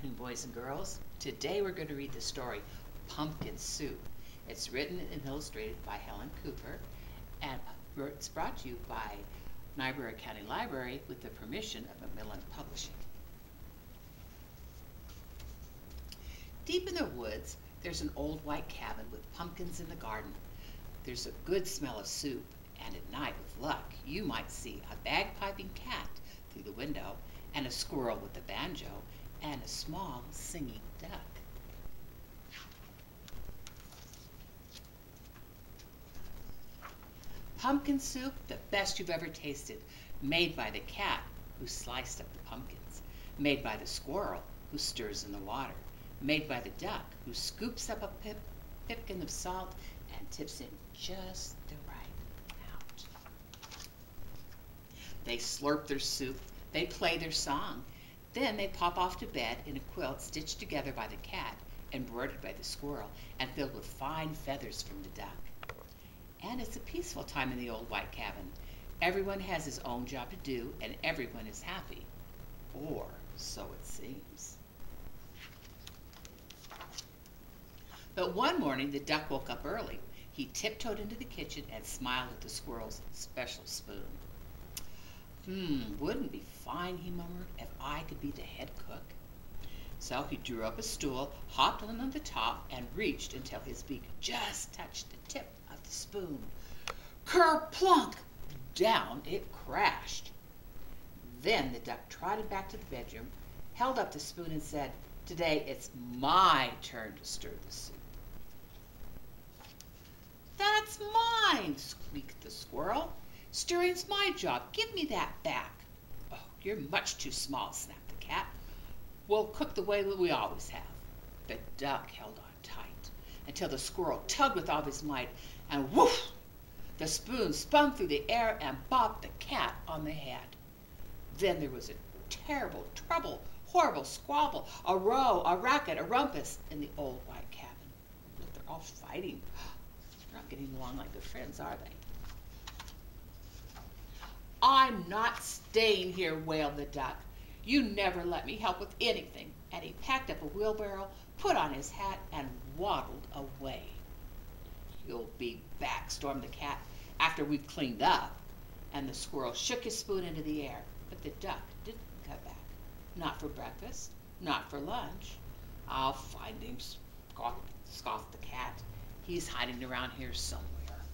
afternoon, boys and girls. Today we're going to read the story Pumpkin Soup. It's written and illustrated by Helen and it's brought to you by Niobrara County Library with the permission of Macmillan Publishing. Deep in the woods, there's an old white cabin with pumpkins in the garden. There's a good smell of soup, and at night, with luck, you might see a bagpiping cat through the window, and a squirrel with a banjo, and a small singing duck. Pumpkin soup, the best you've ever tasted, made by the cat who sliced up the pumpkins, made by the squirrel who stirs in the water, made by the duck who scoops up a pipkin of salt and tips in just the right amount. They slurp their soup, they play their song, then they pop off to bed in a quilt stitched together by the cat, embroidered by the squirrel, and filled with fine feathers from the duck. And it's a peaceful time in the old white cabin. Everyone has his own job to do, and everyone is happy. Or so it seems. But one morning, the duck woke up early. He tiptoed into the kitchen and smiled at the squirrel's special spoon. Wouldn't it be fine, he murmured, if I could be the head cook? So he drew up a stool, hopped on the top, and reached until his beak just touched the tip of the spoon. Kerplunk! Down it crashed. Then the duck trotted back to the bedroom, held up the spoon, and said, "Today it's my turn to stir the soup." "That's mine," squeaked the squirrel. "Stirring's my job. Give me that back." "Oh, you're much too small," snapped the cat. "We'll cook the way that we always have." The duck held on tight until the squirrel tugged with all his might, and whoosh! The spoon spun through the air and bopped the cat on the head. Then there was a terrible trouble, horrible squabble, a row, a racket, a rumpus in the old white cabin. Look, they're all fighting. They're not getting along like they're friends, are they? "I'm not staying here," wailed the duck. "You never let me help with anything." And he packed up a wheelbarrow, put on his hat, and waddled away. "You'll be back," stormed the cat, "after we've cleaned up." And the squirrel shook his spoon into the air, but the duck didn't come back. Not for breakfast, not for lunch. "I'll find him," scoffed the cat. "He's hiding around here somewhere.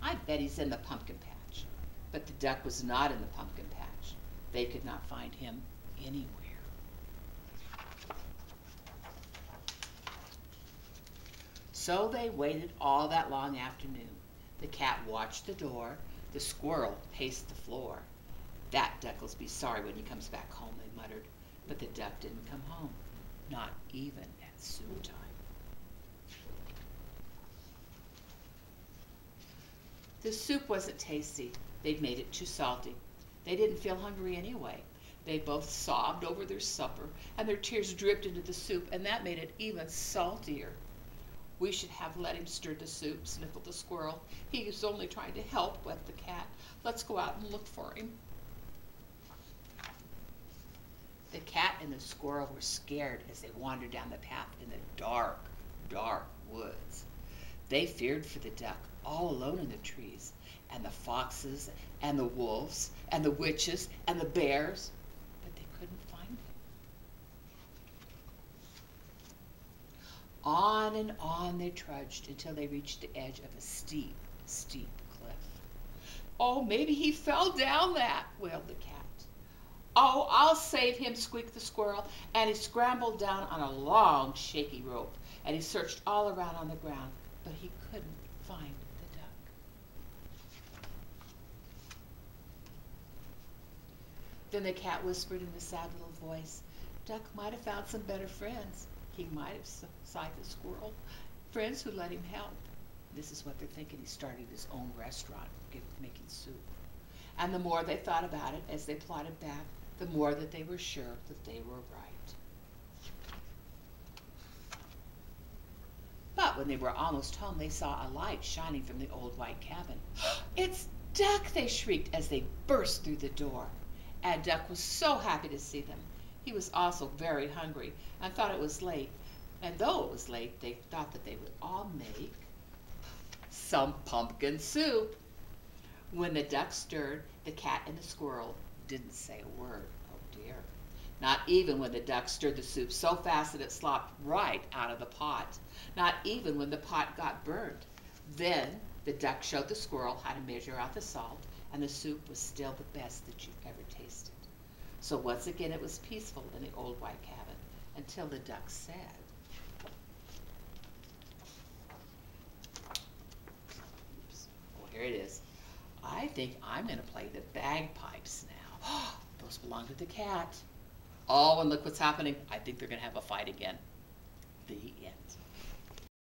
I bet he's in the pumpkin patch." But the duck was not in the pumpkin patch. They could not find him anywhere. So they waited all that long afternoon. The cat watched the door. The squirrel paced the floor. "That duck'll be sorry when he comes back home," they muttered. But the duck didn't come home, not even at soup time. The soup wasn't tasty. They'd made it too salty. They didn't feel hungry anyway. They both sobbed over their supper, and their tears dripped into the soup, and that made it even saltier. "We should have let him stir the soup," sniffled the squirrel. "He was only trying to help," wept the cat. "Let's go out and look for him." The cat and the squirrel were scared as they wandered down the path in the dark, dark woods. They feared for the duck, all alone in the trees, and the foxes, and the wolves, and the witches, and the bears, but they couldn't find him. On and on they trudged until they reached the edge of a steep, steep cliff. "Oh, maybe he fell down that," wailed the cat. "Oh, I'll save him," squeaked the squirrel, and he scrambled down on a long, shaky rope, and he searched all around on the ground, but he couldn't find the duck. Then the cat whispered in a sad little voice, "Duck might have found some better friends. He might have," sighed the squirrel, "friends who let him help." This is what they're thinking. He started his own restaurant, making soup. And the more they thought about it as they plodded back, the more that they were sure that they were right. But when they were almost home, they saw a light shining from the old white cabin. "It's Duck!" they shrieked as they burst through the door. And Duck was so happy to see them. He was also very hungry and thought it was late. And though it was late, they thought that they would all make some pumpkin soup. When the duck stirred, the cat and the squirrel didn't say a word. Oh dear. Not even when the duck stirred the soup so fast that it slopped right out of the pot. Not even when the pot got burned. Then the duck showed the squirrel how to measure out the salt, and the soup was still the best that you ever tasted. So once again it was peaceful in the old white cabin until the duck said, oops, oh here it is, I think I'm going to play the bagpipes now. Those belong to the cat. Oh, and look what's happening. I think they're going to have a fight again. The end.